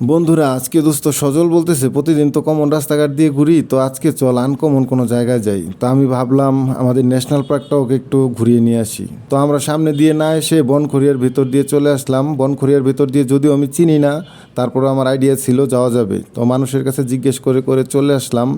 বন্ধুরা, আজকে দোস্ত সজল বলতেছে প্রতিদিন তো কমন রাস্তাঘাট দিয়ে ঘুরি, তো আজকে চল আনকমন কোনো জায়গায় যাই। তো আমি ভাবলাম আমাদের ন্যাশনাল পার্কটা ওকে একটু ঘুরিয়ে নিয়ে আসি। তো আমরা সামনে দিয়ে না এসে বনখড়িয়ার ভিতর দিয়ে চলে আসলাম। বনখড়িয়ার ভিতর দিয়ে যদিও আমি চিনি না, তারপরে আমার আইডিয়া ছিল যাওয়া যাবে, তো মানুষের কাছে জিজ্ঞেস করে করে চলে আসলাম।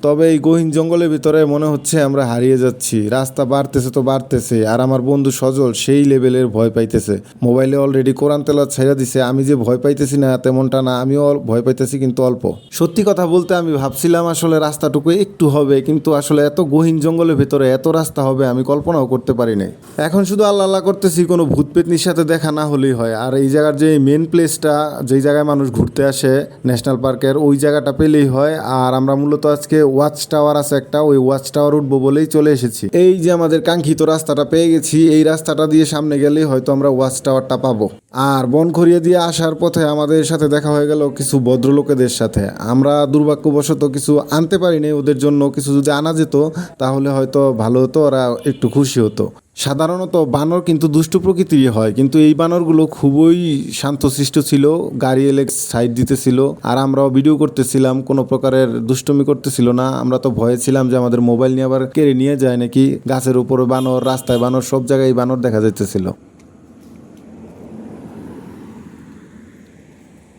তবে এই গহীন জঙ্গলের ভিতরে মনে হচ্ছে আমরা হারিয়ে যাচ্ছি। রাস্তা বাড়তেছে তো বাড়তেছে, আর আমার বন্ধু সজল সেই লেভেলের ভয় পাইতেছে। মোবাইলে অলরেডি কোরআন তেলাওয়াত ছেড়ে দিছে। আমি যে ভয় পাইতেছি না তেমনটা না, আমিও ভয় পাইতেছি কিন্তু অল্প। সত্যি কথা বলতে আমি ভাবছিলাম আসলে রাস্তাটুকু একটু হবে, কিন্তু আসলে এত গহীন জঙ্গলের ভিতরে এত রাস্তা হবে আমি কল্পনাও করতে পারি নাই। এখন শুধু আল্লাহ আল্লাহ করতেছি কোনো ভূত পেতনির সাথে দেখা না হলেই হয়। আর এই জায়গার যে মেন প্লেসটা, যেই জায়গায় মানুষ ঘুরতে আসে ন্যাশনাল পার্কের, ওই জায়গাটা পেলেই হয়। আর আমরা মূলত আজকে ওয়াচ টাওয়ার আছে একটা, ওই ওয়াচ টাওয়ার উঠবো বলেই চলে এসেছি। এই যে আমাদের কাঙ্ক্ষিত রাস্তাটা পেয়ে গেছি, এই রাস্তাটা দিয়ে সামনে গেলেই হয়তো আমরা ওয়াচ টাওয়ারটা পাবো। আর বনখড়িয়া দিয়ে আসার পথে আমাদের সাথে দেখা হয়ে গেল কিছু ভদ্রলোকেদের সাথে। আমরা দুর্ভাগ্যবশত কিছু আনতে পারিনি, ওদের জন্য কিছু যদি আনা যেত তাহলে হয়তো ভালো হতো, ওরা একটু খুশি হতো। সাধারণত বানর কিন্তু দুষ্টু প্রকৃতিরই হয়, কিন্তু এই বানরগুলো খুবই শান্তশিষ্ট ছিল। গাড়ি এলে সাইড দিতেছিল, আর আমরাও ভিডিও করতেছিলাম, কোনো প্রকারের দুষ্টুমি করতেছিল না। আমরা তো ভয়ে ছিলাম যে আমাদের মোবাইল নিয়ে আবার কেড়ে নিয়ে যায় নাকি। গাছের উপরে বানর, রাস্তায় বানর, সব জায়গায় বানর দেখা যাইতেছিল।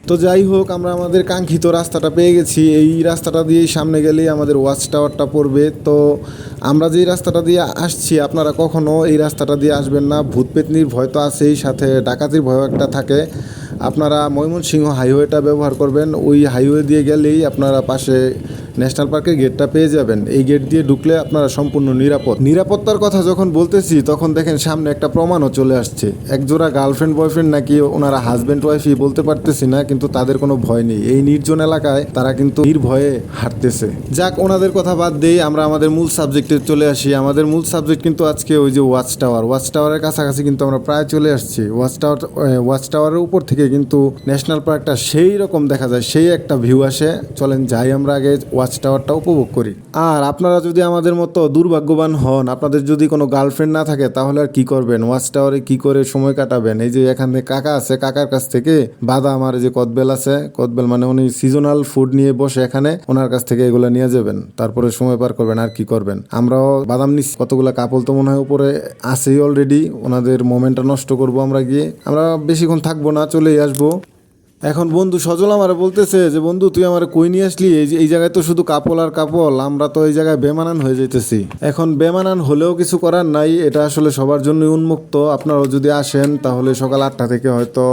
তো যাই হোক, আমরা আমাদের কাঙ্ক্ষিত রাস্তাটা পেয়ে গেছি। এই রাস্তাটা দিয়েই সামনে গেলেই আমাদের ওয়াচ টাওয়ারটা পড়বে। তো আমরা যেই রাস্তাটা দিয়ে আসছি, আপনারা কখনো এই রাস্তাটা দিয়ে আসবেন না। ভূত পেতনির ভয় তো আছেই, সাথে ডাকাতির ভয় একটা থাকে। আপনারা ময়মনসিংহ হাইওয়েটা ব্যবহার করবেন। ওই হাইওয়ে দিয়ে গেলেই আপনারা পাশে ন্যাশনাল পার্কের গেটটা পেয়ে যাবেন। এই গেট দিয়ে ঢুকলে আপনারা সম্পূর্ণ নিরাপদ। নিরাপত্তার কথা যখন বলতেছি তখন দেখেন সামনে একটা প্রমাণও চলে আসছে। একজোড়া গার্লফ্রেন্ড বয়ফ্রেন্ড নাকি ওনারা হাজব্যান্ড ওয়াইফই বলতে পারতেছি না, কিন্তু তাদের কোনো ভয় নেই। এই নির্জন এলাকায় তারা কিন্তু নির্ভয়ে হাঁটতেছে। যাক, ওনাদের কথা বাদ দিয়ে আমরা আমাদের মূল সাবজেক্টে চলে আসি। আমাদের মূল সাবজেক্ট কিন্তু আজকে ওই যে ওয়াচ টাওয়ার। ওয়াচ টাওয়ারের কাছাকাছি কিন্তু আমরা প্রায় চলে আসছি। ওয়াচ টাওয়ারের উপর থেকে কিন্তু ন্যাশনাল পার্কটা সেই রকম দেখা যায়, সেই একটা ভিউ আসে। চলেন যাই আমরা আগে ওয়াচ টাওয়ারটা উপভোগ করি। আর আপনারা যদি আমাদের মতো দুর্ভাগ্যবান হন, আপনাদের যদি কোনো গার্লফ্রেন্ড না থাকে, তাহলে আর কি করবেন? ওয়াচ টাওয়ারে কি করে সময় কাটাবেন? এই যে এখানে কাকা আছে, কাকার কাছ থেকে বাদাম আর যে কদবেল আছে, কদবেল মানে উনি সিজনাল ফুড নিয়ে বসে এখানে, ওনার কাছ থেকে এগুলো নিয়ে যাবেন, তারপরে সময় পার করবেন। আর কি করবেন? আমরাও বাদাম নিচ্ছি। কতগুলো কাপল তো মনে হয় উপরে আছেই অলরেডি। ওনাদের মোমেন্টটা নষ্ট করবো আমরা গিয়ে। আমরা বেশিক্ষণ থাকবো না, চলেই আসবো। এখন বন্ধু সজল আমারে বলতেছে যে, বন্ধু তুই আমারে কই নিয়ে আসলি? এই জায়গায় তো শুধু কাপল আর কাপল, আমরা তো এই জায়গায় বেমানান হয়ে যাইতেছি। এখন বেমানান হলেও কিছু করার নাই, এটা আসলে সবার জন্যই উন্মুক্ত। আপনারাও যদি আসেন তাহলে সকাল 8টা থেকে হয়তো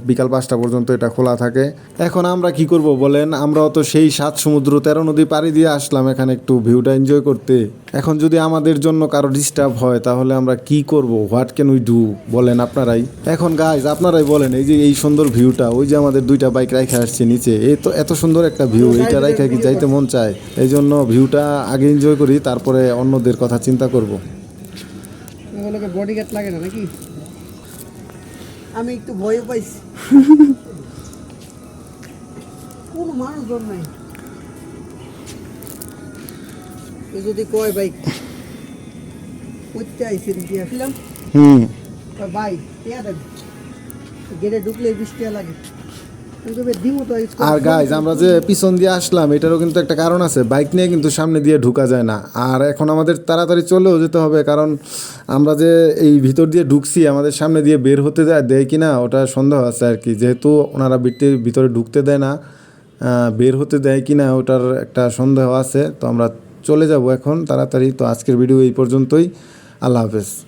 বিকাল 5টা পর্যন্ত এটা খোলা থাকে। এখন আমরা কি করব বলেন? আমরাও তো সেই 7 সমুদ্র 13 নদী পাড়ি দিয়ে আসলাম এখানে একটু ভিউটা এনজয় করতে। এখন যদি আমাদের জন্য কারো ডিস্টার্ব হয় তাহলে আমরা কি করব? হোয়াট ক্যান উই ডু বলেন আপনারাই। এখন গাইজ আপনারাই বলেন, এই যে এই সুন্দর ভিউটা, ওই যে আমাদের 2টা বাইক রাইখা আসছে নিচে, এই তো এত সুন্দর একটা ভিউ, এইটা রাইখা কি যাইতে মন চায়? এই জন্য ভিউটা আগে এনজয় করি, তারপরে অন্যদের কথা চিন্তা করব। বডিগার্ড লাগে না নাকি? আমি একটু ভয় পাইছি। কোনো মানুষজন নাই। যদি কয় বাইক করতে আইসি দিয়ে আসলাম, ভাই টিয়া দেন, গেটে ঢুকলে 20 টাকা লাগে। আর গাইজ আমরা যে পিছন দিয়ে আসলাম, এটারও কিন্তু একটা কারণ আছে। বাইক নিয়ে কিন্তু সামনে দিয়ে ঢুকা যায় না। আর এখন আমাদের তাড়াতাড়ি চলেও যেতে হবে, কারণ আমরা যে এই ভিতর দিয়ে ঢুকছি, আমাদের সামনে দিয়ে বের হতে দেয় কি না ওটা সন্দেহ আছে আর কি। যেহেতু ওনারা ভিতরে ঢুকতে দেয় না, বের হতে দেয় কি না ওটার একটা সন্দেহ আছে। তো আমরা চলে যাব এখন তাড়াতাড়ি। তো আজকের ভিডিও এই পর্যন্তই। আল্লাহ হাফেজ।